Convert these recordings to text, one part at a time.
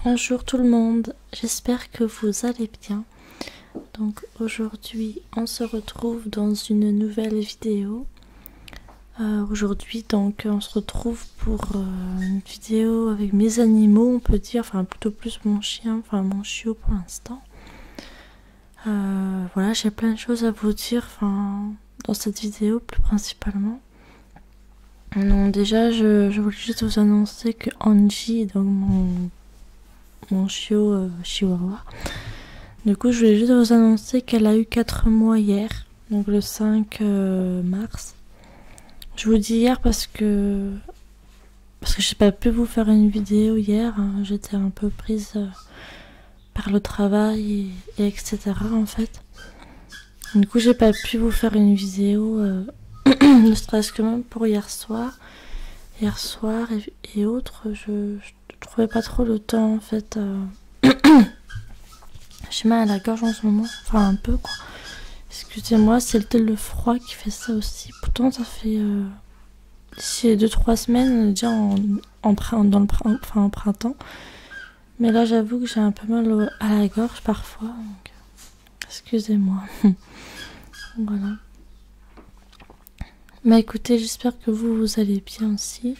Bonjour tout le monde, j'espère que vous allez bien. Donc aujourd'hui on se retrouve dans une nouvelle vidéo. Aujourd'hui donc on se retrouve pour une vidéo avec mes animaux, on peut dire, enfin plutôt plus mon chien, enfin mon chiot pour l'instant. Voilà, j'ai plein de choses à vous dire dans cette vidéo plus principalement. Donc déjà je voulais juste vous annoncer que Angie, donc mon chiot chihuahua, du coup je voulais juste vous annoncer qu'elle a eu 4 mois hier, donc le 5 mars. Je vous dis hier parce que j'ai pas pu vous faire une vidéo hier, hein. J'étais un peu prise par le travail et etc. en fait. Du coup j'ai pas pu vous faire une vidéo ne serait-ce que même pour hier soir et autres. Je trouvais pas trop le temps en fait. J'ai mal à la gorge en ce moment, enfin un peu quoi. Excusez-moi, c'est peut-être le froid qui fait ça aussi. Pourtant ça fait d'ici 2-3 semaines déjà en printemps. Mais là j'avoue que j'ai un peu mal à la gorge parfois, donc excusez-moi. Voilà. Mais écoutez, j'espère que vous allez bien aussi.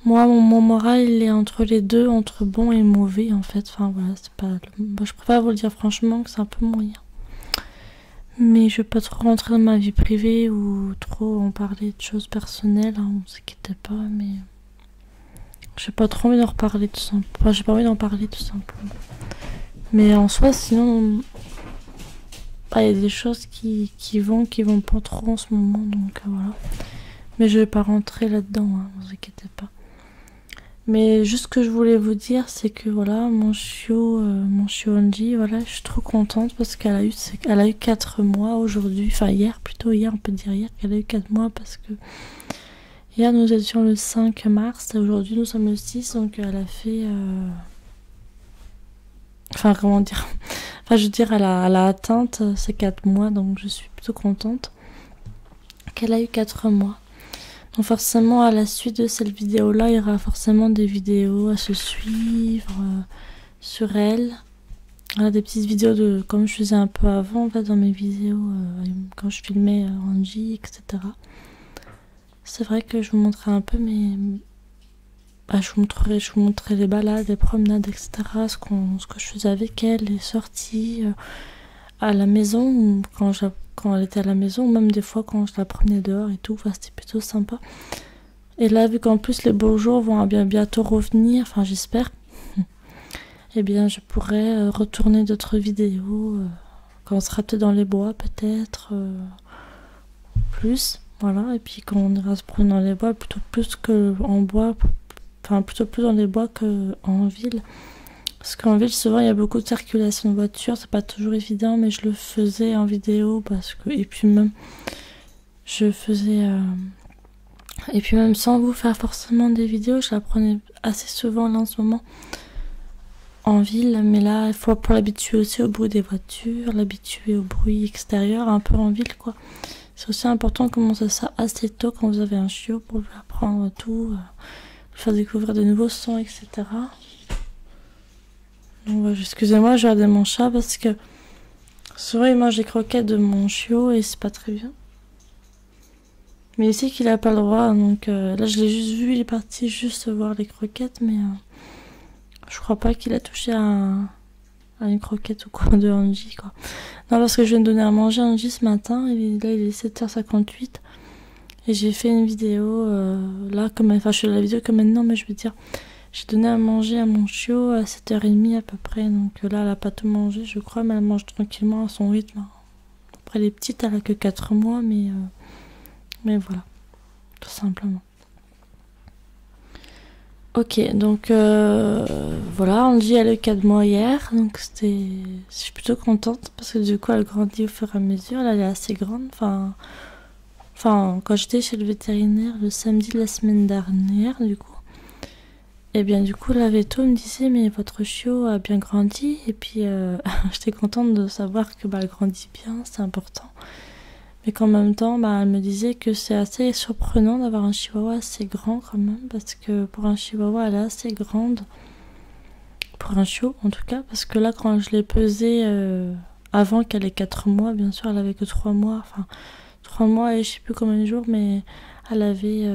Moi, mon moral, il est entre les deux, entre bon et mauvais, en fait. Enfin, voilà, c'est pas... Bon, je préfère vous le dire franchement que c'est un peu moyen. Mais je vais pas trop rentrer dans ma vie privée ou trop en parler de choses personnelles, hein, ne vous inquiétez pas, mais... J'ai pas trop envie d'en reparler, tout simplement. Enfin, j'ai pas envie d'en parler, tout simplement. Mais en soi, sinon... il y a des choses qui vont pas trop en ce moment, donc voilà. Mais je vais pas rentrer là-dedans, hein, ne vous inquiétez pas. Mais juste ce que je voulais vous dire, c'est que voilà, mon chiot Angie, voilà, je suis trop contente parce qu'elle a eu 4 mois aujourd'hui, enfin hier, on peut dire hier qu'elle a eu 4 mois parce que hier nous étions le 5 mars et aujourd'hui nous sommes le 6, donc elle a fait... Enfin, comment dire, enfin je veux dire, elle a atteint ses 4 mois, donc je suis plutôt contente qu'elle a eu 4 mois. Donc forcément à la suite de cette vidéo là, il y aura forcément des vidéos à se suivre sur elle. Voilà, des petites vidéos de comme je faisais un peu avant en fait, dans mes vidéos quand je filmais Angie, etc. C'est vrai que je vous montrerai un peu je vous montrerai les balades, les promenades, etc. Ce que je faisais avec elle, les sorties à la maison, quand elle était à la maison, ou même des fois quand je la promenais dehors et tout. Enfin, c'était plutôt sympa. Et là, vu qu'en plus les beaux jours vont bientôt revenir, enfin j'espère, eh bien je pourrai retourner d'autres vidéos quand on sera peut-être dans les bois, peut-être plus, voilà. Et puis quand on ira se promener dans les bois, plutôt plus que en bois, enfin plutôt plus dans les bois qu'en ville. Parce qu'en ville, souvent, il y a beaucoup de circulation de voitures. C'est pas toujours évident, mais je le faisais en vidéo parce que... Et puis même, je faisais... Et puis même sans vous faire forcément des vidéos, je la prenais assez souvent là en ce moment en ville. Mais là, il faut pour l'habituer aussi au bruit des voitures, l'habituer au bruit extérieur, un peu en ville, quoi. C'est aussi important de commencer ça assez tôt quand vous avez un chiot pour lui apprendre tout, lui faire découvrir de nouveaux sons, etc. Donc, excusez-moi, je regardais mon chat parce que souvent il mange les croquettes de mon chiot et c'est pas très bien. Mais il sait qu'il a pas le droit, donc là je l'ai juste vu, il est parti juste voir les croquettes, mais je crois pas qu'il a touché à une croquette ou quoi de Angie, quoi. Non, parce que je viens de donner à manger à Angie ce matin, il est 7h58 et j'ai fait une vidéo là, je fais la vidéo comme maintenant, mais je veux dire... J'ai donné à manger à mon chiot à 7h30 à peu près, donc là elle a pas tout mangé je crois, mais elle mange tranquillement à son rythme. Après les petites, elle a que 4 mois, mais voilà, tout simplement. Ok, donc voilà, Angie elle a eu 4 mois hier, donc je suis plutôt contente parce que du coup elle grandit au fur et à mesure, là elle est assez grande, enfin quand j'étais chez le vétérinaire le samedi de la semaine dernière, du coup, et bien du coup la véto me disait mais votre chiot a bien grandi, et puis j'étais contente de savoir que elle grandit bien, c'est important. Mais qu'en même temps elle me disait que c'est assez surprenant d'avoir un chihuahua assez grand quand même, parce que pour un chihuahua elle est assez grande pour un chiot en tout cas, parce que là quand je l'ai pesée avant qu'elle ait 4 mois, bien sûr elle avait que 3 mois, enfin 3 mois et je sais plus combien de jours, mais elle avait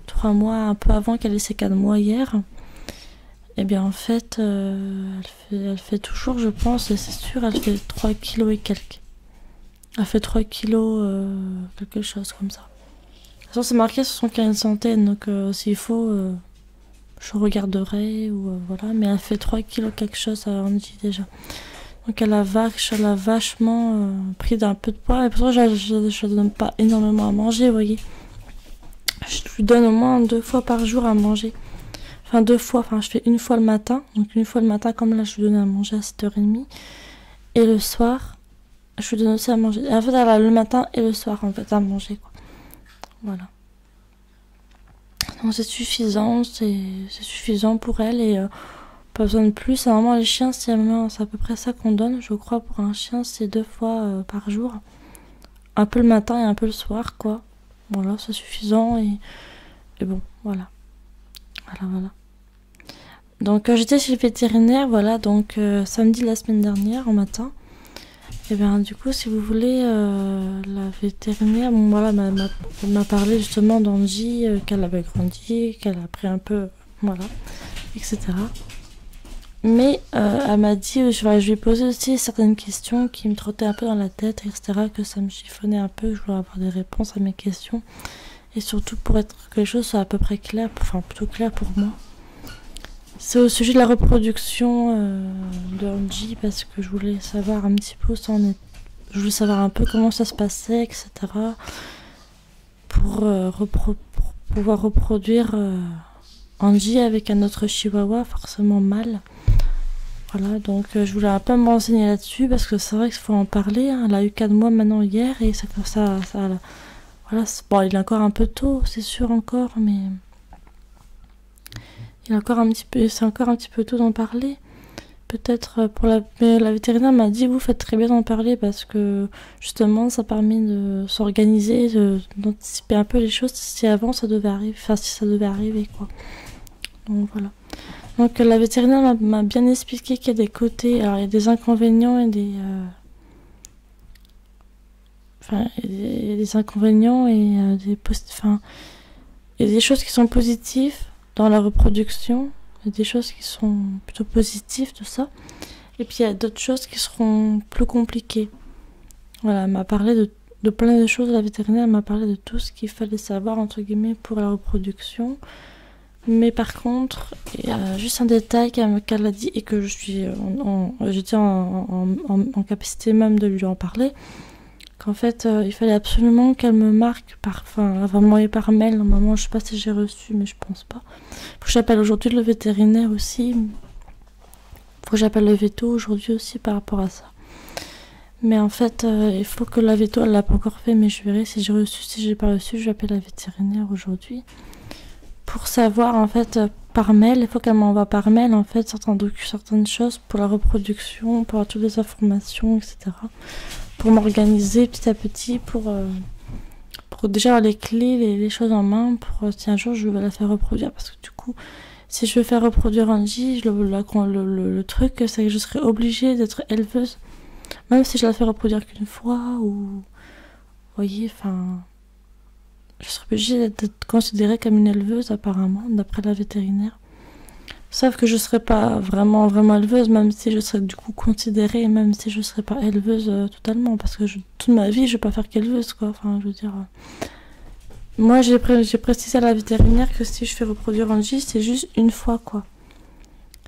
3 mois un peu avant qu'elle ait ses 4 mois hier. Et bien en fait, elle fait toujours, je pense, et c'est sûr, elle fait 3 kilos et quelques. Elle fait 3 kilos, quelque chose comme ça. De toute façon, c'est marqué sur son carnet de santé, donc s'il faut, je regarderai, ou voilà. Mais elle fait 3 kilos quelque chose à Angie déjà. Donc elle a vachement pris d'un peu de poids. Et pour ça, je ne donne pas énormément à manger, vous voyez. Je lui donne au moins 2 fois par jour à manger. Enfin 2 fois, enfin je fais une fois le matin. Donc une fois le matin, comme là, je lui donne à manger à 7h30. Et le soir, je lui donne aussi à manger. En fait, elle a le matin et le soir, en fait, à manger, quoi. Voilà. Donc c'est suffisant, c'est suffisant pour elle et pas besoin de plus. Normalement, les chiens, c'est à peu près ça qu'on donne, je crois, pour un chien, c'est 2 fois par jour. Un peu le matin et un peu le soir, quoi. Voilà, c'est suffisant et bon, voilà. Voilà. Donc j'étais chez le vétérinaire, voilà, donc samedi la semaine dernière, au matin. Et bien du coup, si vous voulez, la vétérinaire, bon, voilà, m'a parlé justement d'Angie, qu'elle avait grandi, qu'elle a pris un peu, voilà, etc. Mais elle m'a dit, je lui ai posé aussi certaines questions qui me trottaient un peu dans la tête, etc., que ça me chiffonnait un peu, je voulais avoir des réponses à mes questions. Et surtout pour être que les choses soient à peu près claires, enfin plutôt claires pour moi. C'est au sujet de la reproduction de Angie, parce que je voulais savoir un petit peu où ça en est. Je voulais savoir un peu comment ça se passait, etc. Pour pouvoir reproduire Angie avec un autre chihuahua, forcément mâle. Voilà, donc je voulais un peu me renseigner là-dessus, parce que c'est vrai qu'il faut en parler. Hein. Elle a eu 4 mois maintenant hier, et ça voilà, bon, il est encore un peu tôt, c'est sûr encore, mais c'est encore un petit peu tôt d'en parler. Peut-être mais la vétérinaire m'a dit, vous faites très bien d'en parler, parce que justement ça permet de s'organiser, d'anticiper un peu les choses si avant ça devait arriver, enfin si ça devait arriver, quoi. Donc voilà. Donc la vétérinaire m'a bien expliqué qu'il y a des côtés, alors il y a des inconvénients et des il y a des inconvénients et il y a des choses qui sont positives dans la reproduction, il y a des choses qui sont plutôt positives, tout ça. Et puis il y a d'autres choses qui seront plus compliquées. Voilà, elle m'a parlé de plein de choses, la vétérinaire m'a parlé de tout ce qu'il fallait savoir, entre guillemets, pour la reproduction. Mais par contre, il y a juste un détail qu'elle a dit et que j'étais en capacité même de lui en parler. Qu'en fait, il fallait absolument qu'elle me marque elle va m'envoyer par mail. Normalement, je sais pas si j'ai reçu, mais je pense pas. Faut que j'appelle aujourd'hui le vétérinaire aussi. Faut que j'appelle le véto aujourd'hui aussi par rapport à ça. Mais en fait, il faut que la véto, elle l'a pas encore fait, mais je verrai si j'ai reçu. Si j'ai pas reçu, je vais appeler la vétérinaire aujourd'hui. Pour savoir, en fait, par mail, il faut qu'elle m'envoie par mail, en fait, certaines choses pour la reproduction, pour avoir toutes les informations, etc. Pour m'organiser petit à petit, pour déjà avoir les clés, les choses en main, pour si un jour je vais la faire reproduire. Parce que du coup, si je veux faire reproduire Angie, le truc, c'est que je serai obligée d'être éleveuse. Même si je la fais reproduire qu'une fois, ou... Vous voyez, enfin... Je serais obligée d'être considérée comme une éleveuse, apparemment, d'après la vétérinaire. Sauf que je serais pas vraiment éleveuse, même si je serais du coup considérée, même si je serais pas éleveuse totalement, parce que toute ma vie, je vais pas faire qu'éleveuse, quoi. Enfin, je veux dire... Moi, j'ai précisé à la vétérinaire que si je fais reproduire Angie, c'est juste une fois, quoi.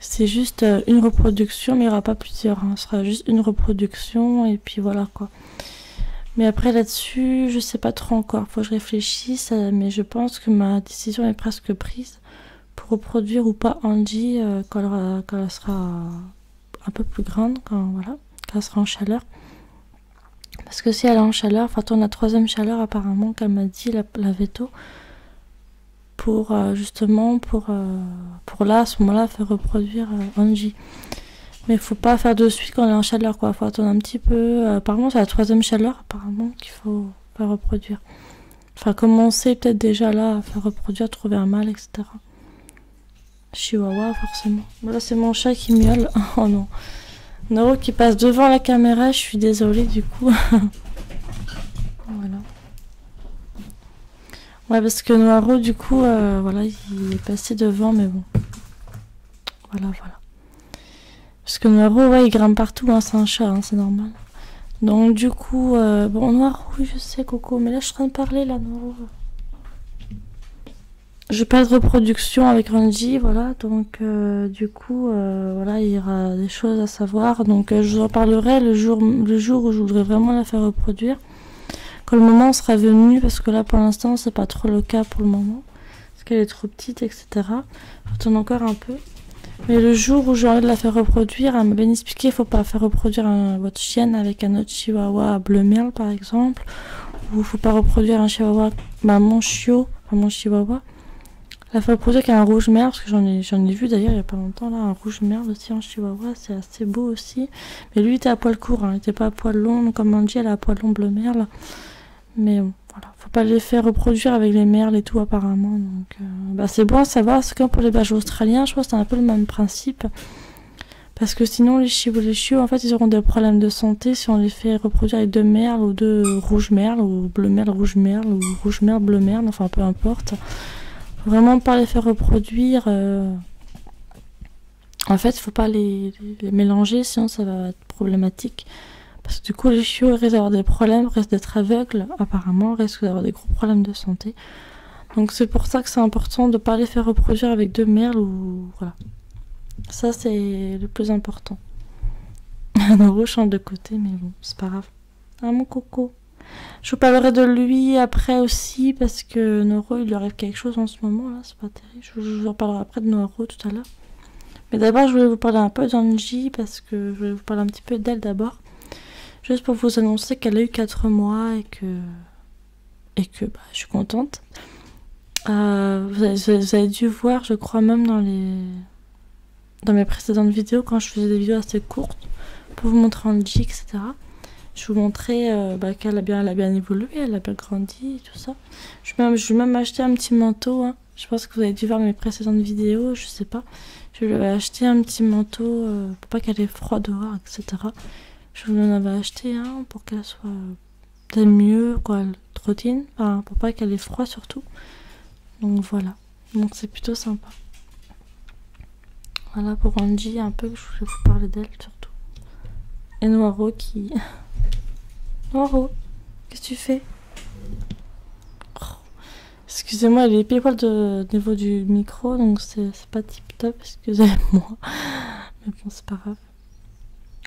C'est juste une reproduction, mais il n'y aura pas plusieurs. Hein. Ce sera juste une reproduction, et puis voilà, quoi. Mais après là-dessus, je sais pas trop encore, faut que je réfléchisse, mais je pense que ma décision est presque prise pour reproduire ou pas Angie quand elle sera un peu plus grande, quand elle sera en chaleur. Parce que si elle est en chaleur, enfin on a la 3e chaleur apparemment qu'elle m'a dit la véto, pour justement pour là à ce moment-là faire reproduire Angie. Mais il faut pas faire de suite quand elle est en chaleur, quoi. Faut attendre un petit peu. Apparemment, c'est la 3e chaleur, apparemment, qu'il faut faire reproduire. Enfin, commencer peut-être déjà là à faire reproduire, trouver un mâle, etc. Chihuahua, forcément. Voilà, c'est mon chat qui miaule. Oh non. Noro qui passe devant la caméra, je suis désolée du coup. Voilà. Ouais, parce que Noiro, du coup, voilà, il est passé devant, mais bon. Voilà, voilà. Parce que Noiro, ouais, il grimpe partout, hein, c'est un chat, hein, c'est normal. Donc, du coup, bon, Noiro, oui, je sais, Coco, mais là, je suis en train de parler, là, Noiro. Je pas de reproduction avec Ranji, voilà, donc, du coup, voilà, il y aura des choses à savoir. Donc, je vous en parlerai le jour où je voudrais vraiment la faire reproduire. Quand le moment sera venu, parce que là pour l'instant c'est pas trop le cas pour le moment, parce qu'elle est trop petite, etc. J'attends encore un peu. Mais le jour où j'ai envie de la faire reproduire, elle m'a bien expliqué, il faut pas faire reproduire votre chienne avec un autre chihuahua bleu merle par exemple, ou il faut pas reproduire un chihuahua maman chihuahua. La faire reproduire avec un rouge merle, parce que j'en ai vu d'ailleurs il y a pas longtemps là, un rouge merle aussi en chihuahua, c'est assez beau aussi. Mais lui il était à poil court, hein, il était pas à poil long, comme on dit, elle a à poil long bleu merle. Mais bon, voilà, faut pas les faire reproduire avec les merles et tout apparemment. Donc, bah c'est bon à savoir, c'est comme pour les bergers australiens, je pense que c'est un peu le même principe. Parce que sinon les chiots, en fait, ils auront des problèmes de santé si on les fait reproduire avec deux merles ou deux rouges merles, ou bleu merle, rouge merle, ou rouge merle, bleu merle, enfin peu importe. Faut vraiment pas les faire reproduire. En fait, il faut pas les mélanger, sinon ça va être problématique. Parce que du coup, les chiots risquent d'avoir des problèmes, risquent d'être aveugles, apparemment, risquent d'avoir des gros problèmes de santé. Donc c'est pour ça que c'est important de ne pas les faire reproduire avec deux merles ou... Voilà. Ça, c'est le plus important. Noro chante de côté, mais bon, c'est pas grave. Ah, mon coco. Je vous parlerai de lui après aussi, parce que Noro, il lui arrive quelque chose en ce moment, là, c'est pas terrible. Je vous en parlerai après de Noro tout à l'heure. Mais d'abord, je voulais vous parler un peu d'Angie, parce que je voulais vous parler un petit peu d'elle d'abord. Juste pour vous annoncer qu'elle a eu 4 mois et que bah, je suis contente. Vous avez dû voir, je crois même dans mes précédentes vidéos, quand je faisais des vidéos assez courtes, pour vous montrer Angie, etc. Je vous montrais bah, qu'elle a bien évolué, elle a bien grandi et tout ça. Je vais même acheter un petit manteau. Hein. Je pense que vous avez dû voir mes précédentes vidéos, je sais pas. Je lui avais acheté un petit manteau pour pas qu'elle ait froid dehors, etc. Je lui en avais acheté un pour qu'elle soit peut-être mieux, quoi, elle trottine, enfin, pour pas qu'elle ait froid surtout. Donc voilà, donc c'est plutôt sympa. Voilà pour Angie, un peu, je voulais vous parler d'elle surtout. Et Noiro qui... Noiro, qu'est-ce que tu fais? Oh. Excusez-moi, elle est pile poil au niveau du micro, donc c'est pas tip top, excusez-moi. Mais bon, c'est pas grave.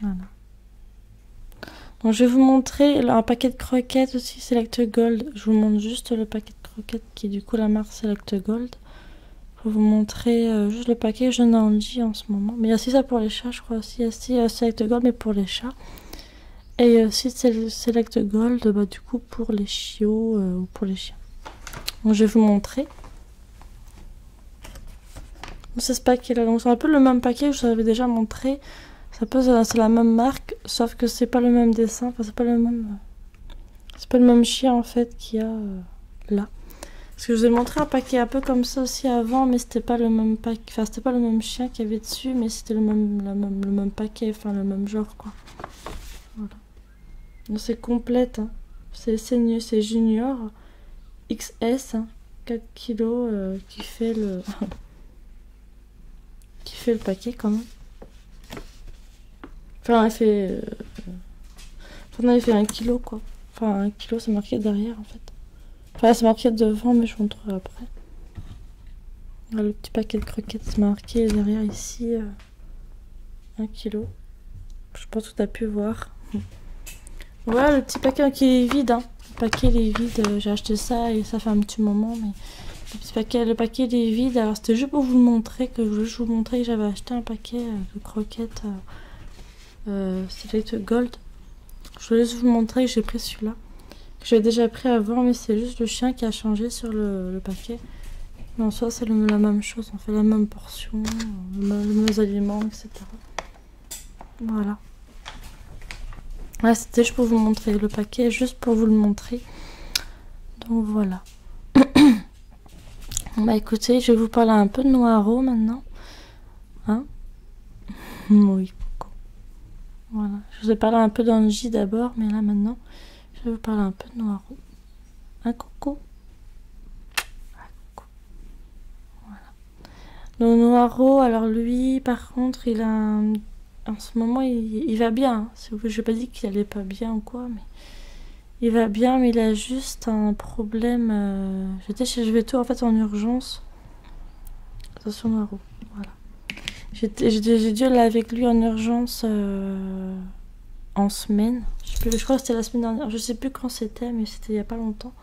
Voilà. Donc je vais vous montrer un paquet de croquettes aussi, Select Gold. Je vous montre juste le paquet de croquettes qui est du coup la marque Select Gold. Pour vous montrer juste le paquet, je n'en dis en ce moment. Mais il y a aussi ça pour les chats, je crois aussi. Il y a aussi Select Gold, mais pour les chats. Et il y a aussi Select Gold, bah, du coup pour les chiots ou pour les chiens. Donc je vais vous montrer. Donc c'est ce paquet là, donc c'est un peu le même paquet que je vous avais déjà montré. C'est la même marque, sauf que c'est pas le même dessin, enfin c'est pas le même chien en fait qu'il y a là. Parce que je vous ai montré un paquet un peu comme ça aussi avant, mais c'était pas le même paquet, enfin c'était pas le même chien qu'il y avait dessus, mais c'était le même paquet, enfin le même genre quoi. Voilà. Donc c'est complète, hein. C'est Junior XS, hein, 4 kg qui fait le qui fait le paquet quand même. Enfin, elle fait... on avait fait 1 kg quoi. Enfin, 1 kg, c'est marqué derrière en fait. Enfin, c'est marqué devant, mais je vous montrerai après. Là, le petit paquet de croquettes, c'est marqué derrière ici 1 kg. Je pense que tu as pu voir. Voilà le petit paquet qui est vide. Hein. Le paquet il est vide. J'ai acheté ça et ça fait un petit moment, mais le paquet il est vide. Alors, c'était juste pour vous le montrer que je vous montrais que j'avais acheté un paquet de croquettes. Select Gold. Je vais juste vous montrer que j'ai pris celui-là. Que j'avais déjà pris avant, mais c'est juste le chien qui a changé sur le paquet. Mais en soi, c'est la même chose. On fait la même portion, les mêmes aliments, etc. Voilà. Là, c'était juste pour vous montrer le paquet, juste pour vous le montrer. Donc voilà. Bah écoutez, je vais vous parler un peu de Noiro maintenant. Hein? Oui, coucou. Voilà. Je vous ai parlé un peu d'Angie d'abord, mais là maintenant, je vais vous parler un peu de Noiro. Un coucou. Le Noiro, alors lui, par contre, il a en ce moment, il va bien. Je n'ai pas dit qu'il allait pas bien ou quoi, mais il va bien, mais il a juste un problème. J'étais chez Veto en fait en urgence. Attention Noiro, voilà. J'ai dû aller avec lui en urgence en semaine. Je crois que c'était la semaine dernière. Je sais plus quand c'était, mais c'était il y a pas longtemps.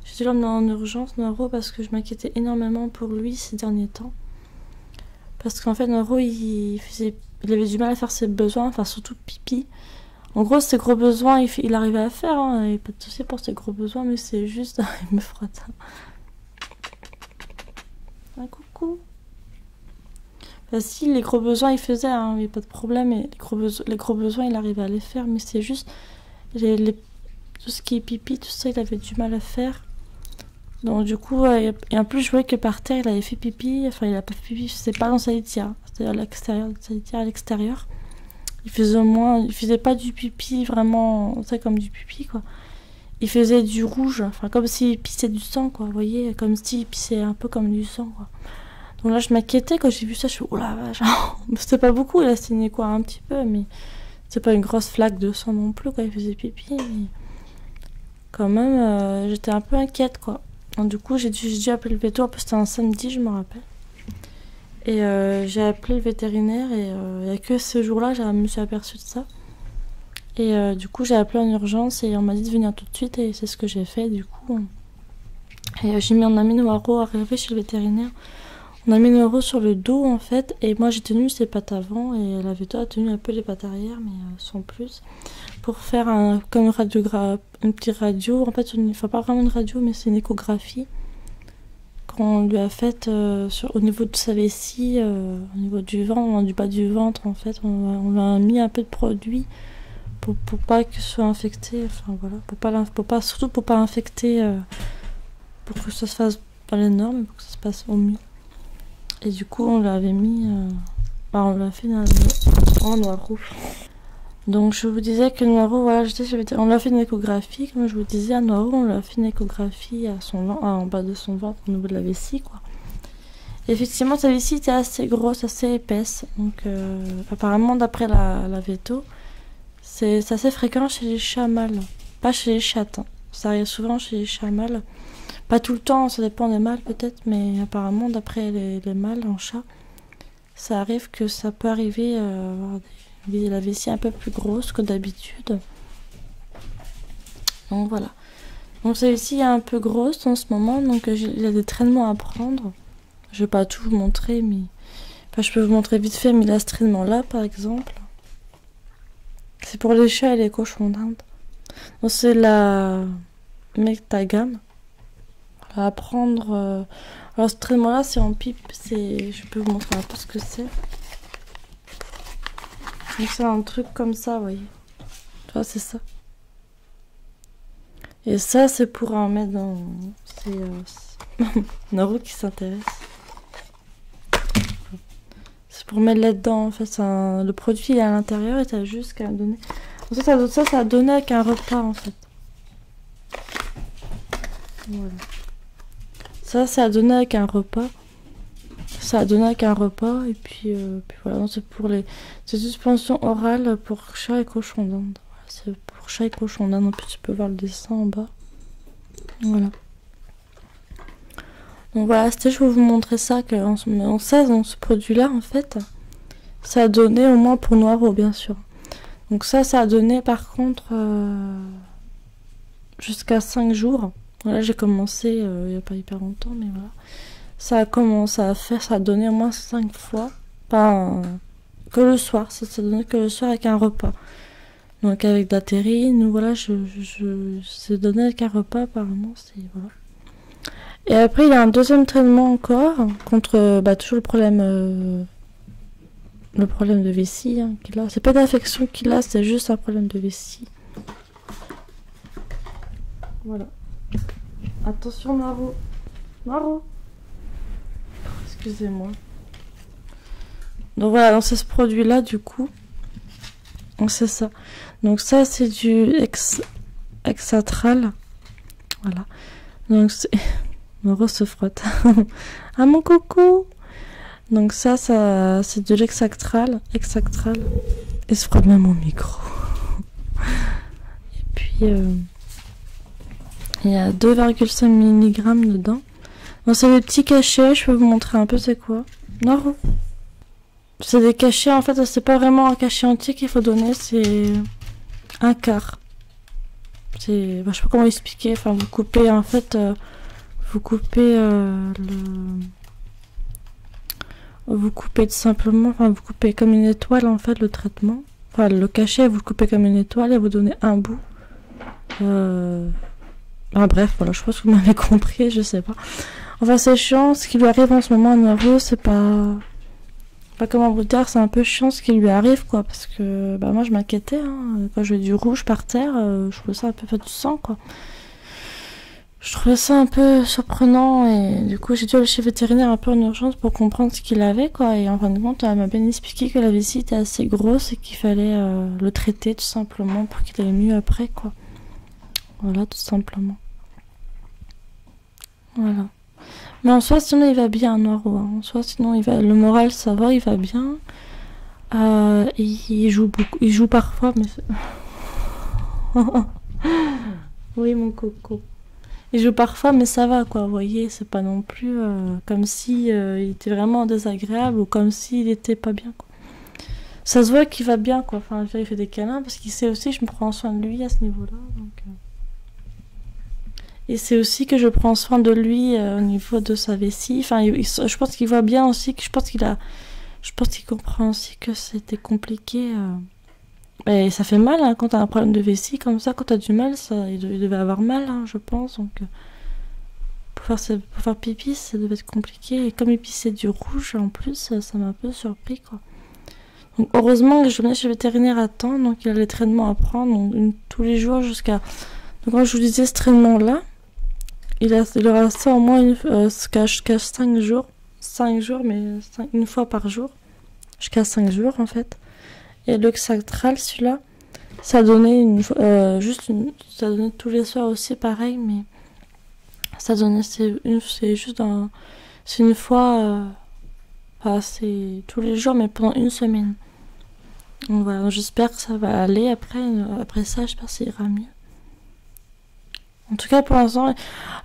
J'ai dû l'emmener en urgence Noiro parce que je m'inquiétais énormément pour lui ces derniers temps. Parce qu'en fait, Noiro, il avait du mal à faire ses besoins, enfin surtout pipi. En gros, ses gros besoins, il arrivait à faire, hein, il n'y a pas de souci pour ses gros besoins, mais c'est juste... il me frotte. Un coucou. Enfin, si, les gros besoins, il faisait, hein, il n'y a pas de problème, et les gros besoins, il arrivait à les faire, mais c'est juste... tout ce qui est pipi, tout ça, il avait du mal à faire. Donc du coup, et en plus je voyais que par terre il avait fait pipi, enfin il a pas fait pipi, c'est pas dans sa litière, c'était à l'extérieur, sa litière à l'extérieur. Il faisait pas du pipi vraiment, c'est comme du pipi quoi. Il faisait du rouge, enfin comme s'il pissait du sang quoi, vous voyez, comme s'il pissait un peu comme du sang quoi. Donc là je m'inquiétais quand j'ai vu ça, je suis oh la vache, c'était pas beaucoup, il a saigné quoi un petit peu, mais c'est pas une grosse flaque de sang non plus quoi, il faisait pipi, mais quand même j'étais un peu inquiète quoi. Donc, du coup, j'ai dû appeler le veto. En plus, c'était un samedi, je me rappelle. Et j'ai appelé le vétérinaire. Et il n'y a que ce jour-là, je me suis aperçue de ça. Et du coup, j'ai appelé en urgence. Et on m'a dit de venir tout de suite. Et c'est ce que j'ai fait, du coup. Et on a mis Noiro arrivé chez le vétérinaire. On a mis Noiro sur le dos, en fait. Et moi, j'ai tenu ses pattes avant. Et la veto a tenu un peu les pattes arrière, mais sans plus. Pour faire comme une petite radio. En fait, enfin pas vraiment une radio, mais c'est une échographie qu'on lui a faite au niveau de sa vessie, au niveau du ventre, du bas du ventre. En fait, on lui a mis un peu de produit pour pas que ce soit infecté. Enfin voilà, surtout pour pas infecter, pour que ça se fasse pas les normes, pour que ça se passe au mieux. Et du coup, on l'avait mis, on l'a fait en Noiro. Donc je vous disais que Noiro, voilà, on lui a fait une échographie, comme je vous disais, à Noiro, on lui a fait une échographie en bas de son ventre, au niveau de la vessie, quoi. Et effectivement, sa vessie était assez grosse, assez épaisse. Donc apparemment, d'après la veto, c'est assez fréquent chez les chats mâles, pas chez les chattes. Hein. Ça arrive souvent chez les chats mâles. Pas tout le temps, ça dépend des mâles peut-être, mais apparemment, d'après les mâles en chat, ça arrive que ça peut arriver à avoir la vessie un peu plus grosse que d'habitude. Donc voilà. Donc celle-ci est un peu grosse en ce moment, donc il y a des traitements à prendre. Je vais pas tout vous montrer, mais enfin, je peux vous montrer vite fait, mais il a ce traitement là par exemple. C'est pour les chats et les cochons d'Inde. Donc c'est la Mectagam. À prendre. Alors ce traitement là c'est en pipe, je peux vous montrer un peu ce que c'est. Donc c'est un truc comme ça, vous voyez. Tu vois, c'est ça. Et ça, c'est pour en mettre dans... C'est Naru qui s'intéresse. C'est pour mettre là-dedans, en fait. Le produit il est à l'intérieur et t'as juste qu'à donner... Ça a donné avec un repas, en fait. Voilà. Ça a donné avec un repas. Ça a donné avec un repas et puis voilà, c'est pour les suspensions orales pour chat et cochon d'Inde. Voilà, c'est pour chat et cochon d'Inde. En plus, tu peux voir le dessin en bas. Voilà. Donc voilà, je vais vous montrer ça dans ce produit-là en fait, ça a donné au moins pour Noiro bien sûr. Donc ça a donné par contre jusqu'à 5 jours. Voilà, j'ai commencé il n'y a pas hyper longtemps, mais voilà. Ça a commencé à faire, ça a donné au moins 5 fois. Pas que le soir, ça donnait que le soir avec un repas. Donc avec de la terrine, voilà, c'est donné avec un repas apparemment, c'est voilà. Et après il y a un deuxième traitement encore contre toujours le problème de vessie hein, qu'il a. C'est pas d'infection qu'il a, c'est juste un problème de vessie. Voilà. Attention Maro. Excusez-moi. Donc voilà, donc c'est ce produit-là du coup. Donc c'est ça. Donc ça c'est du Hexatral. Voilà. Donc c'est... Noro se frotte. Ah mon coco. Donc ça c'est de l'Hexatral. Hexatral. Et se frotte même au micro. Et puis il y a 2,5 mg dedans. Donc c'est des petits cachets, je peux vous montrer un peu c'est quoi. Noro. C'est des cachets, en fait, c'est pas vraiment un cachet entier qu'il faut donner, c'est un quart. C'est, je sais pas comment expliquer, enfin vous coupez en fait, vous coupez vous coupez tout simplement, enfin vous coupez comme une étoile en fait le traitement. Enfin le cachet, vous le coupez comme une étoile et vous donnez un bout. Bref, voilà, je pense que vous m'avez compris, je sais pas. Enfin c'est chiant, ce qui lui arrive en ce moment à Noro, c'est pas comment vous dire, c'est un peu chiant ce qui lui arrive quoi, parce que moi je m'inquiétais hein, quand je voyais du rouge par terre, je trouvais ça un peu fait du sang quoi. Je trouvais ça un peu surprenant et du coup j'ai dû aller chez le vétérinaire un peu en urgence pour comprendre ce qu'il avait quoi, et en fin de compte elle m'a bien expliqué que la vessie était assez grosse et qu'il fallait le traiter tout simplement pour qu'il aille mieux après quoi. Voilà, tout simplement. Voilà. Mais en soi, sinon, il va bien, Noro. Hein. En soi, sinon, il va... le moral, ça va, il va bien. Il joue beaucoup. Il joue parfois, mais... Oui, mon coco. Il joue parfois, mais ça va, quoi. Vous voyez, c'est pas non plus comme si il était vraiment désagréable ou comme s'il était pas bien, quoi. Ça se voit qu'il va bien, quoi. Enfin, il fait des câlins parce qu'il sait aussi que je me prends soin de lui à ce niveau-là, donc... Et c'est aussi que je prends soin de lui au niveau de sa vessie. Enfin, je pense qu'il voit bien aussi, je pense qu'il comprend aussi que c'était compliqué. Et ça fait mal hein, quand t'as un problème de vessie comme ça, quand t'as du mal, il devait avoir mal, hein, je pense. Donc, pour faire pipi, ça devait être compliqué. Et comme il pissait du rouge en plus, ça m'a un peu surpris, quoi. Donc, heureusement que je venais chez le vétérinaire à temps, donc il a les traitements à prendre donc, tous les jours jusqu'à. Donc, quand je vous disais ce traitement-là, il aura ça au moins jusqu'à 5 jours. 5 jours, mais une fois par jour. Jusqu'à 5 jours, en fait. Et le Hexatral, celui-là, ça donnait ça donnait tous les soirs aussi, pareil, mais ça donnait, c'est une fois, c'est tous les jours, mais pendant une semaine. Donc voilà, j'espère que ça va aller après ça, j'espère que ça ira mieux. En tout cas, pour l'instant,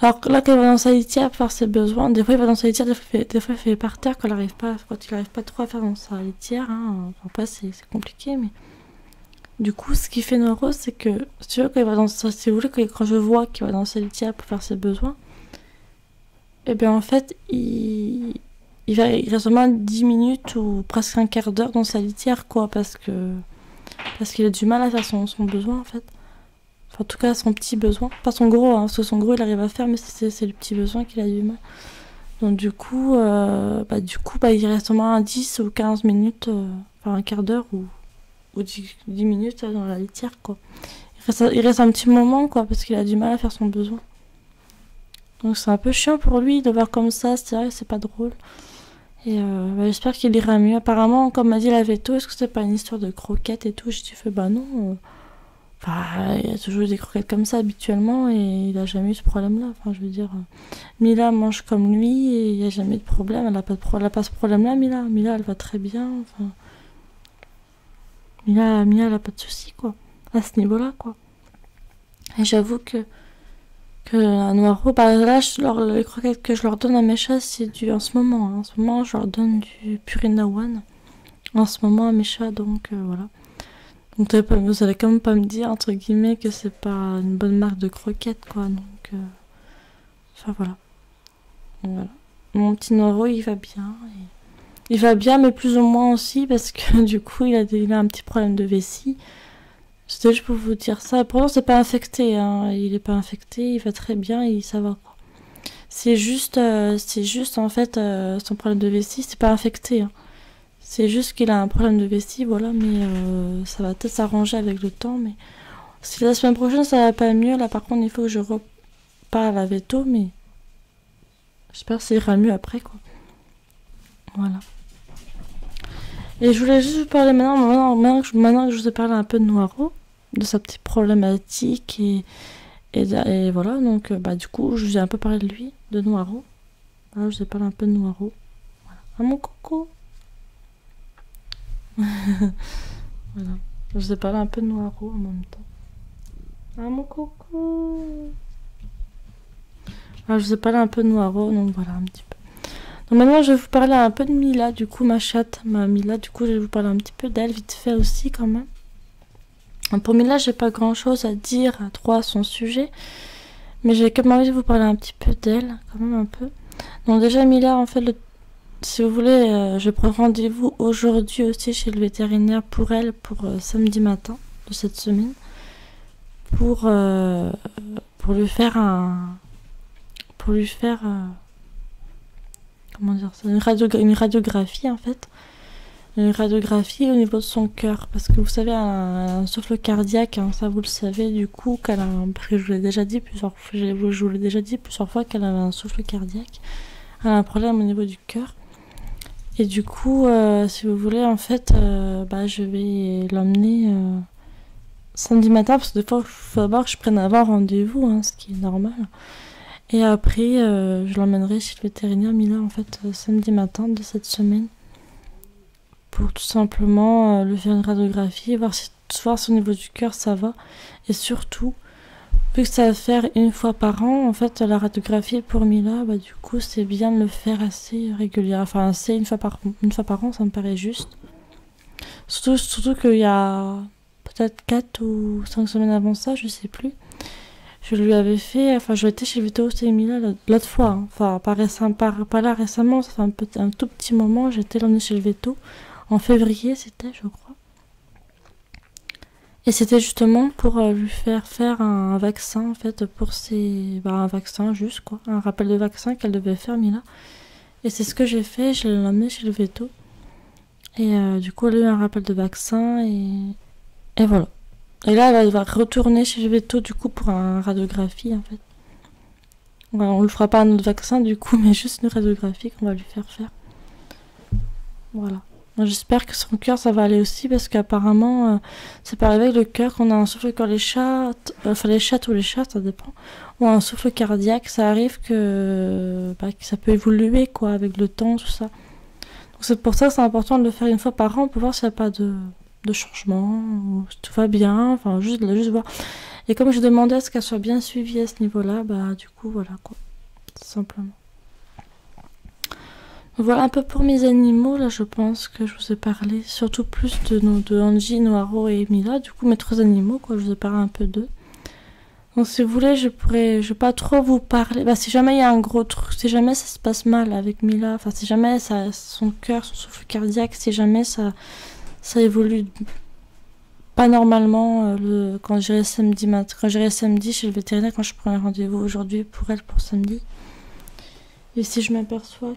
alors là, quand il va dans sa litière pour faire ses besoins, des fois il va dans sa litière, des fois il fait par terre quand il n'arrive pas trop à faire dans sa litière. Hein. Après, c'est compliqué, mais du coup, ce qui fait Noro, c'est que si tu veux, quand il va si vous voulez, quand je vois qu'il va dans sa litière pour faire ses besoins, et bien en fait, il reste au moins 10 minutes ou presque un quart d'heure dans sa litière, quoi, parce qu'il a du mal à faire son besoin, en fait. Enfin, en tout cas, son petit besoin. Pas son gros, hein, parce que son gros, il arrive à faire, mais c'est le petit besoin qu'il a du mal. Donc, du coup, il reste au moins 10 ou 15 minutes, enfin un quart d'heure ou 10 minutes dans la litière, quoi. Il reste un petit moment, quoi, parce qu'il a du mal à faire son besoin. Donc, c'est un peu chiant pour lui de voir comme ça, c'est vrai que c'est pas drôle. Et j'espère qu'il ira mieux. Apparemment, comme m'a dit la veto, est-ce que c'est pas une histoire de croquettes et tout? Je dis, bah non. Enfin, il y a toujours des croquettes comme ça habituellement et il a jamais eu ce problème-là. Enfin, je veux dire, Mila mange comme lui et il n'y a jamais de problème. Elle n'a pas ce problème-là, Mila. Mila, elle va très bien. Enfin, Mila, elle n'a pas de soucis, quoi. À ce niveau-là, quoi. Et j'avoue que un Noro, là, les croquettes que je leur donne à mes chats, c'est en ce moment. Hein. En ce moment, je leur donne du Purina One. En ce moment, à mes chats, donc voilà. Donc vous allez quand même pas me dire, entre guillemets, que c'est pas une bonne marque de croquettes, quoi. Donc, enfin voilà. Donc, voilà. Mon petit Noro, il va bien. Il va bien, mais plus ou moins aussi, parce que du coup, il a un petit problème de vessie. C'était juste pour vous dire ça. Pourtant, c'est pas infecté, hein. Il est pas infecté, il va très bien, et ça va, quoi. C'est juste en fait, son problème de vessie, c'est pas infecté, hein. C'est juste qu'il a un problème de vessie, voilà, mais ça va peut-être s'arranger avec le temps. Mais si la semaine prochaine ça va pas mieux, là par contre il faut que je reparte à la veto, mais j'espère que ça ira mieux après, quoi. Voilà. Et je voulais juste vous parler maintenant que je vous ai parlé un peu de Noiro, de sa petite problématique et voilà, donc bah du coup je vous ai un peu parlé de lui, de Noiro. Voilà, je vous ai parlé un peu de Noiro. Voilà. Ah mon coco. Voilà. Je vous ai parlé un peu de Noiro en même temps. Ah mon coco. Alors, je vous ai parlé un peu de Noiro, donc voilà un petit peu. Donc maintenant je vais vous parler un peu de Mila, du coup ma chatte, ma Mila, du coup je vais vous parler un petit peu d'elle vite fait aussi quand même. Pour Mila j'ai pas grand chose à dire trop à son sujet, mais j'ai quand même envie de vous parler un petit peu d'elle, quand même un peu. Donc déjà Mila en fait, si vous voulez, je prends rendez-vous aujourd'hui aussi chez le vétérinaire pour elle, pour samedi matin de cette semaine, pour lui faire comment dire ça, une radiographie en fait. Une radiographie au niveau de son cœur. Parce que vous savez, un souffle cardiaque, hein, ça vous le savez, du coup, je vous l'ai déjà dit plusieurs fois qu'elle avait un souffle cardiaque. Elle a un problème au niveau du cœur. Et du coup, si vous voulez, en fait, je vais l'emmener samedi matin, parce que des fois, il faut d'abord que je prenne avant rendez-vous, hein, ce qui est normal. Et après, je l'emmènerai chez le vétérinaire Mila, en fait, samedi matin de cette semaine. Pour tout simplement lui faire une radiographie, voir si au niveau du cœur ça va. Et surtout, vu que ça va faire une fois par an, en fait, la radiographie pour Mila, du coup, c'est bien de le faire assez régulièrement. Enfin, assez une fois par an, ça me paraît juste. Surtout qu'il y a peut-être 4 ou 5 semaines avant ça, je sais plus. Je lui avais fait, je étais chez Vito et Mila l'autre fois. Hein. Enfin, pas là récemment, ça fait un tout petit moment, j'étais l'emmener chez le Veto. En février, c'était, je crois. Et c'était justement pour lui faire un vaccin, en fait, pour un vaccin juste, quoi. Un rappel de vaccin qu'elle devait faire, Mila. Et c'est ce que j'ai fait, je l'ai emmené chez le Veto. Et du coup, elle a eu un rappel de vaccin et voilà. Et là, elle va retourner chez le Veto, du coup, pour une radiographie, en fait. Voilà, on ne fera pas un autre vaccin, du coup, mais juste une radiographie qu'on va lui faire faire. Voilà. J'espère que son cœur ça va aller aussi parce qu'apparemment c'est pas avec le cœur qu'on a un souffle quand les chattes, les chattes ou les chats ça dépend, ou un souffle cardiaque, ça arrive que ça peut évoluer quoi avec le temps tout ça. Donc c'est pour ça que c'est important de le faire une fois par an pour voir s'il n'y a pas de changement, ou si tout va bien, juste voir. Et comme je demandais à ce qu'elle soit bien suivie à ce niveau-là, du coup voilà quoi, tout simplement. Voilà un peu pour mes animaux, là je pense que je vous ai parlé surtout plus de Angie, Noiro et Mila, du coup mes 3 animaux quoi, je vous ai parlé un peu d'eux. Donc si vous voulez, je vais pas trop vous parler, si jamais il y a un gros truc, si jamais ça se passe mal avec Mila, si jamais son cœur, son souffle cardiaque, si jamais ça évolue pas normalement quand j'irai samedi chez le vétérinaire, quand je prends un rendez-vous aujourd'hui pour elle pour samedi. Et si je m'aperçois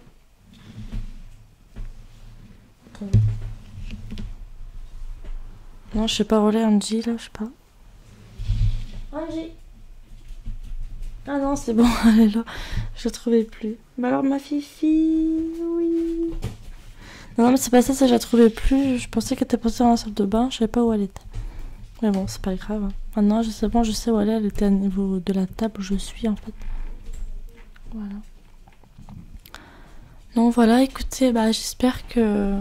non, je sais pas où elle est, Angie, là, je sais pas. Angie. Ah non, c'est bon, elle est là. Je la trouvais plus. Alors, ma fifi, oui. Non, mais c'est pas ça, je la trouvais plus. Je pensais qu'elle était passée dans la salle de bain, je savais pas où elle était. Mais bon, c'est pas grave. Maintenant, je sais où elle est. Elle était au niveau de la table où je suis, en fait. Voilà. Donc voilà, écoutez, j'espère que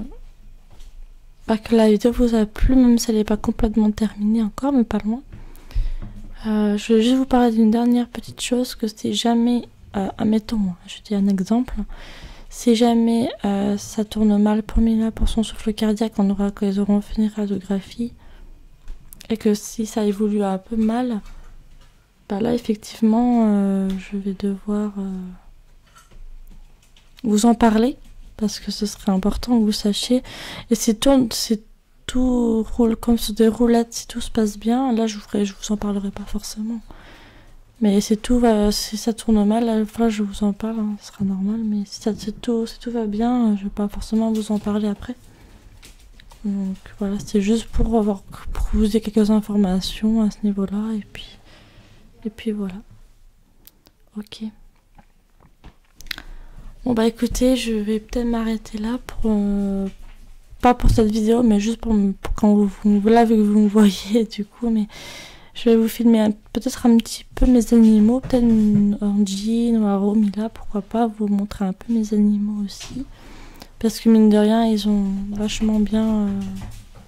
la vidéo vous a plu, même si elle n'est pas complètement terminée encore, mais pas loin. Je vais juste vous parler d'une dernière petite chose, que si jamais, admettons, je dis un exemple, si jamais ça tourne mal pour Mila, pour son souffle cardiaque, quand ils auront fini la radiographie, et que si ça évolue un peu mal, là effectivement, je vais devoir vous en parler. Parce que ce serait important que vous sachiez. Et si tout roule comme sur des roulettes, si tout se passe bien, là je vous en parlerai pas forcément. Mais si ça tourne mal, là je vous en parle, hein, ce sera normal. Mais si tout va bien, je vais pas forcément vous en parler après. Donc voilà, c'est juste pour vous dire quelques informations à ce niveau-là. Et puis voilà. Ok. Bon écoutez, je vais peut-être m'arrêter là pas pour cette vidéo, mais juste pour quand là, vu que vous me voyez, du coup, mais je vais vous filmer peut-être un petit peu mes animaux, peut-être Angie, Noiro, Mila, pourquoi pas, vous montrer un peu mes animaux aussi. Parce que mine de rien, ils ont vachement bien...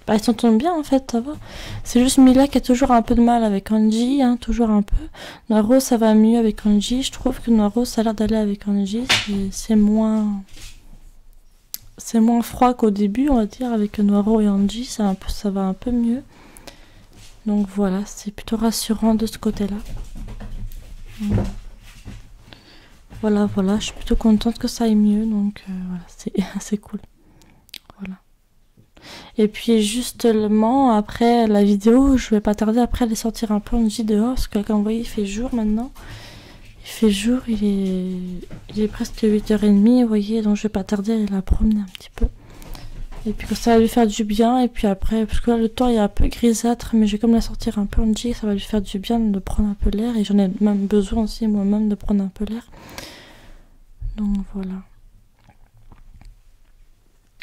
Bah, ils s'entendent bien en fait, ça va. C'est juste Mila qui a toujours un peu de mal avec Angie, hein, toujours un peu. Noiro, ça va mieux avec Angie. Je trouve que Noiro, ça a l'air d'aller avec Angie. C'est moins froid qu'au début, on va dire, avec Noiro et Angie. Ça va un peu mieux. Donc voilà, c'est plutôt rassurant de ce côté-là. Voilà, je suis plutôt contente que ça aille mieux. Donc voilà, c'est cool. Voilà. Et puis justement, après la vidéo, je vais pas tarder après aller sortir un peu Angie dehors, parce que comme vous voyez, il fait jour maintenant. Il fait jour, il est presque 8h30, vous voyez, donc je vais pas tarder à aller la promener un petit peu. Et puis ça va lui faire du bien, et puis après, parce que là le temps il est un peu grisâtre, mais je vais comme la sortir un peu Angie, ça va lui faire du bien de prendre un peu l'air, et j'en ai même besoin aussi moi-même de prendre un peu l'air. Donc voilà.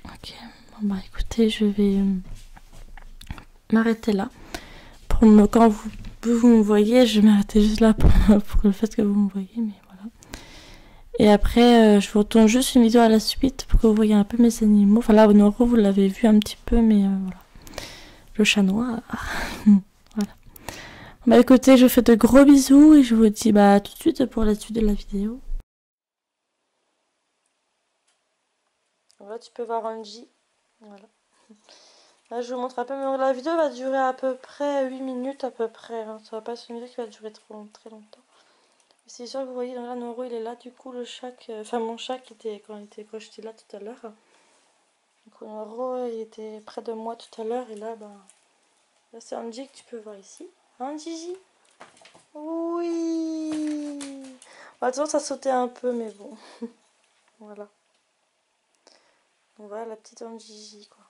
Ok, bon bah écoutez, je vais m'arrêter là. Quand vous me voyez, je vais m'arrêter juste là pour le fait que vous me voyez, mais voilà. Et après, je vous retourne juste une vidéo à la suite pour que vous voyez un peu mes animaux. Enfin là, Noro, vous l'avez vu un petit peu, mais voilà. Le chat noir. Voilà. Bah écoutez, je vous fais de gros bisous et je vous dis bah tout de suite pour la suite de la vidéo. Là, tu peux voir Angie. Voilà. Là, je vous montre un peu, mais la vidéo va durer à peu près 8 minutes à peu près. Hein. Ça va pas être une vidéo qui va durer très longtemps. C'est sûr que vous voyez, donc là, Noro, il est là. Du coup, le chat, enfin mon chat qui était quand j'étais là tout à l'heure. Donc Noro, il était près de moi tout à l'heure. Et là, bah, là c'est Angie que tu peux voir ici. Hein, Gigi? Oui. Bah, de toute façon, ça sautait un peu, mais bon. Voilà. Donc voilà la petite Angie, quoi.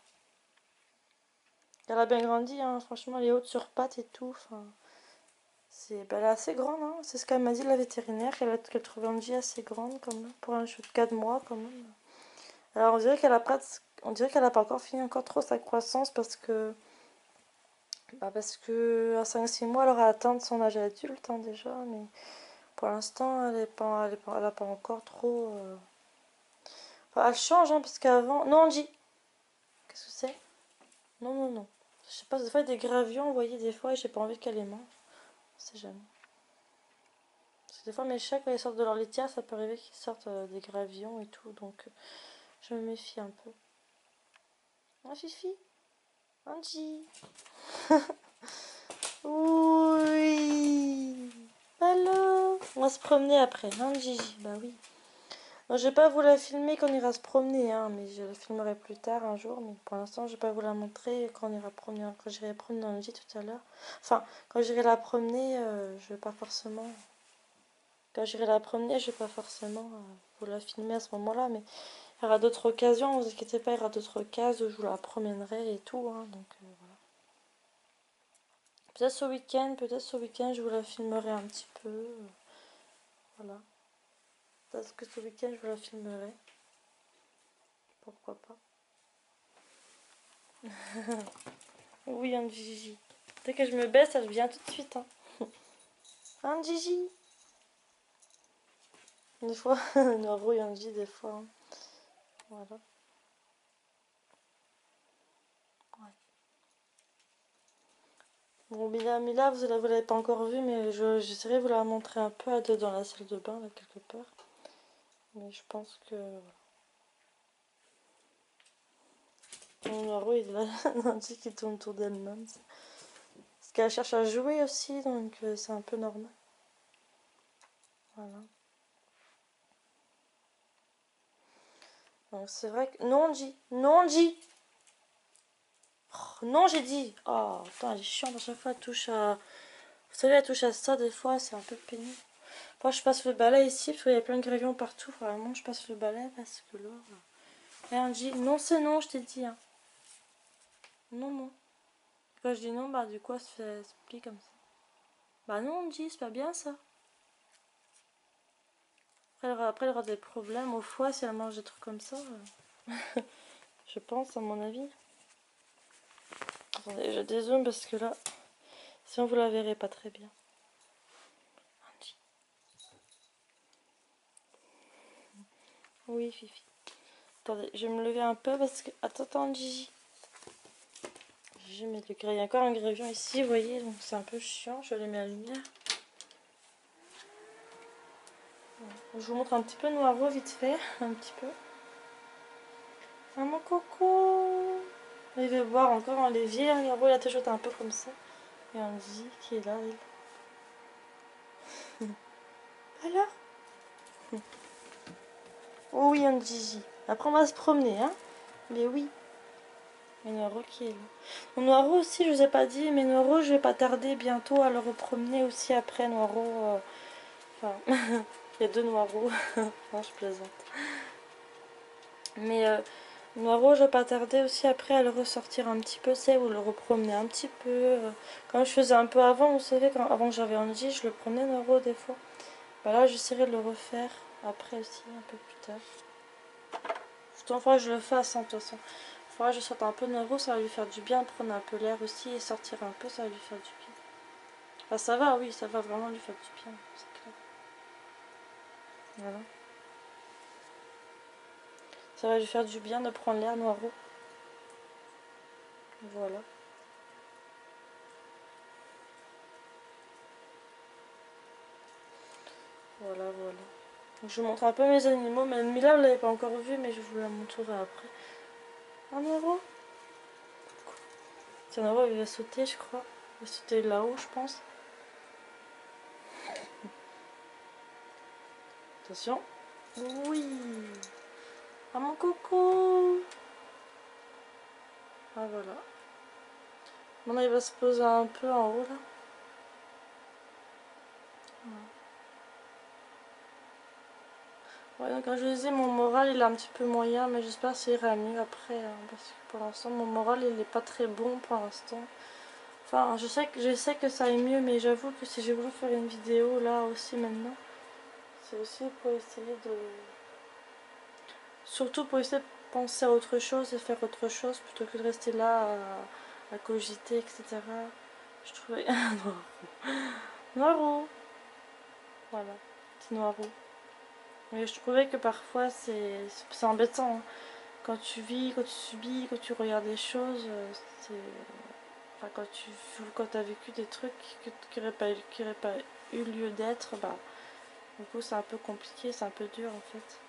Elle a bien grandi, hein. Franchement, elle est haute sur pattes et tout. Enfin, elle est assez grande, hein. C'est ce qu'elle m'a dit la vétérinaire, qu'elle trouvait Angie assez grande quand même, pour un chou de 4 mois quand même. Alors on dirait qu'elle a pas encore fini encore trop sa croissance parce que à 5-6 mois elle aura atteint son âge adulte, hein, déjà, mais pour l'instant elle a pas encore trop... Enfin, elle change, hein, parce qu'avant... Non, Angie! Qu'est-ce que c'est? Non. Je sais pas, des fois il y a des gravillons, vous voyez, des fois, et j'ai pas envie qu'elle les mange. Je sais jamais. Parce que des fois mes chats, quand ils sortent de leur litière, ça peut arriver qu'ils sortent des gravillons et tout, donc je me méfie un peu. Ah, Fifi! Angie! Oui! Alors, on va se promener après, hein, Gigi? Bah oui. Non, je vais pas vous la filmer quand on ira se promener, hein, mais je la filmerai plus tard un jour. Mais pour l'instant, je vais pas vous la montrer quand on ira promener, quand j'irai promener Angie tout à l'heure. Enfin, quand j'irai la promener, je vais pas forcément. Quand j'irai la promener, je vais pas forcément vous la filmer à ce moment-là, mais il y aura d'autres occasions. Vous inquiétez pas, il y aura d'autres occasions où je vous la promènerai et tout, hein, donc voilà. Peut-être ce week-end, je vous la filmerai un petit peu. Voilà. Peut-être que ce week-end, je vous la filmerai. Pourquoi pas. Oui, un Gigi. Dès que je me baisse, elle vient tout de suite. Hein. Un Gigi. Des fois, une rouille, un Gigi, des fois. Hein. Voilà. Ouais. Bon, Mila, vous l'avez pas encore vue, mais j'essaierai de vous la montrer un peu dans la salle de bain, là, quelque part. Mais je pense que... Mon rouille, il a un Gigi qui tourne autour d'elle-même. Parce qu'elle cherche à jouer aussi, donc c'est un peu normal. Voilà. Donc c'est vrai que... Non, Angie. Non, Angie. Oh, non, j'ai dit. Oh, putain, elle est chiante à chaque fois, elle touche à... Vous savez, elle touche à ça, des fois, c'est un peu pénible. Moi, je passe le balai ici, parce qu'il y a plein de gravillons partout. Vraiment, je passe le balai, parce que là... Et Angie, non, c'est non, je t'ai dit. Hein. Non. Quand je dis non, bah du coup, elle se plie comme ça. Bah non, Angie, c'est pas bien, ça. Après, elle aura des problèmes au foie si elle mange des trucs comme ça. Je pense, à mon avis. Attendez, je dézoome parce que là, sinon vous la verrez pas très bien. Angie. Oui, Fifi. Attendez, je vais me lever un peu parce que... Attends, Gigi. Je mets le grès. Il y a encore un grévion ici, vous voyez, donc c'est un peu chiant. Je vais allumer la lumière. Je vous montre un petit peu Noiro vite fait, un petit peu. Ah mon coco. Il va boire encore en l'évier. Noiro il a toujours un peu comme ça. Et Angie qui est là, elle. Alors. Oh oui, Angie. Après on va se promener, hein. Mais oui. Et Noiro qui est là. Mon Noiro aussi, je vous ai pas dit, mais Noiro, je vais pas tarder bientôt à le repromener aussi après Noiro. Enfin, il y a 2 Noiros. Non, je plaisante. Mais Noiro, je vais pas tarder aussi après à le ressortir un petit peu, c'est ou le repromener un petit peu. Comme je faisais un peu avant, vous savez, avant que j'avais Angie, je le promenais Noiro des fois. Bah là, j'essaierai de le refaire après aussi, un peu plus tard. Pourtant, il faudra que je le fasse, hein, de toute façon. Il faudra que je sorte un peu Noiro, ça va lui faire du bien, prendre un peu l'air aussi et sortir un peu, ça va lui faire du bien. Enfin, ça va, oui, ça va vraiment lui faire du bien, c'est clair. Voilà. Ça va lui faire du bien de prendre l'air, Noiro. Voilà. Voilà, voilà. Donc, je vous montre un peu mes animaux. Mais Mila, vous l'avez pas encore vu, mais je vous la montrerai après. Un Noiro. Tiens, Noiro, il va sauter, je crois. Il va sauter là-haut, je pense. Attention. Oui. Ah, mon coco. Ah, voilà. Maintenant, il va se poser un peu en haut, là. Ouais, donc comme je vous disais, mon moral il est un petit peu moyen, mais j'espère que ça ira mieux après, hein, parce que pour l'instant mon moral il est pas très bon pour l'instant. Enfin, je sais que ça aille mieux, mais j'avoue que si j'ai voulu faire une vidéo là aussi maintenant, c'est aussi pour essayer de... Surtout pour essayer de penser à autre chose et faire autre chose plutôt que de rester là à cogiter, etc. Je trouvais... Noirou. Voilà, petit Noirou. Mais je trouvais que parfois c'est embêtant, hein. Quand tu vis, quand tu subis, quand tu regardes des choses, c'est... Enfin, quand tu as vécu des trucs qui n'auraient pas eu lieu d'être, bah, du coup c'est un peu compliqué, c'est un peu dur en fait.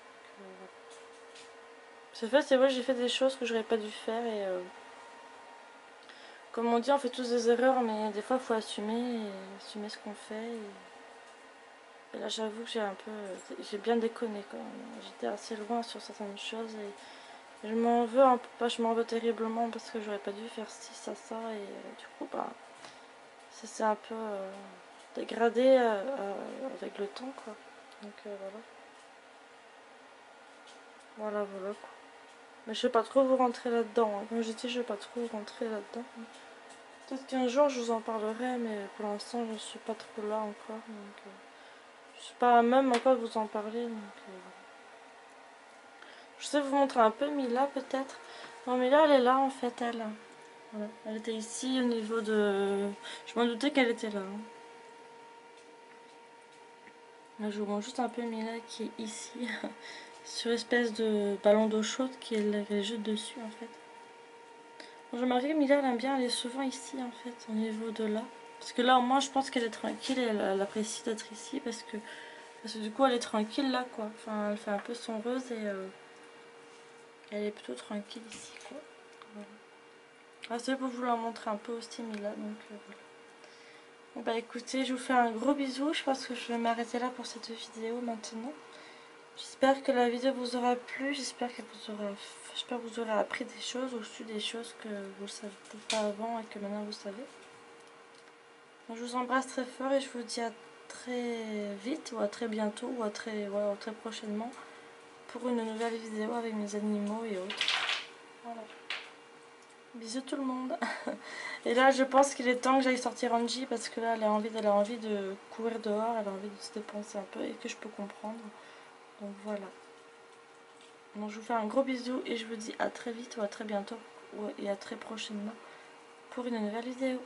C'est fait, c'est vrai, j'ai fait des choses que j'aurais pas dû faire et comme on dit, on fait tous des erreurs, mais des fois il faut assumer et assumer ce qu'on fait. Et là j'avoue que j'ai bien déconné quand même. J'étais assez loin sur certaines choses et je m'en veux un peu, pas je m'en veux terriblement parce que j'aurais pas dû faire ci, ça, et du coup bah ça s'est un peu dégradé avec le temps quoi. Donc voilà. Voilà quoi. Mais je vais pas trop vous rentrer là-dedans, hein. Comme j'ai dit, je vais pas trop rentrer là-dedans. Peut-être qu'un jour je vous en parlerai, mais pour l'instant je suis pas trop là encore. Donc je suis pas à même encore de vous en parler. Donc je sais vous montrer un peu Mila peut-être. Non mais là elle est là en fait elle. Voilà. Elle était ici au niveau de... Je m'en doutais qu'elle était là, hein. Là, je vous montre juste un peu Mila qui est ici. Sur espèce de ballon d'eau chaude qu'elle jette dessus en fait. Bon, j'ai remarqué que Mila elle aime bien aller souvent ici en fait, au niveau de là. Parce que là au moins je pense qu'elle est tranquille et elle apprécie d'être ici parce que du coup elle est tranquille là quoi. Enfin elle fait un peu son rose et elle est plutôt tranquille ici quoi. Voilà. Ah, c'est pour vous la montrer un peu aussi Mila donc voilà. Bon bah écoutez, je vous fais un gros bisou, je pense que je vais m'arrêter là pour cette vidéo maintenant. J'espère que la vidéo vous aura plu, j'espère que vous aurez appris des choses ou su des choses que vous ne saviez peut-être pas avant et que maintenant vous savez. Donc, je vous embrasse très fort et je vous dis à très vite ou à très bientôt ou à très prochainement pour une nouvelle vidéo avec mes animaux et autres. Voilà. Bisous tout le monde. Et là je pense qu'il est temps que j'aille sortir Angie parce que là elle a envie de courir dehors, elle a envie de se dépenser un peu et que je peux comprendre. Donc voilà. Donc je vous fais un gros bisou et je vous dis à très vite ou à très bientôt et à très prochainement pour une nouvelle vidéo.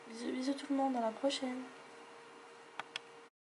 Bisous bisous tout le monde, à la prochaine.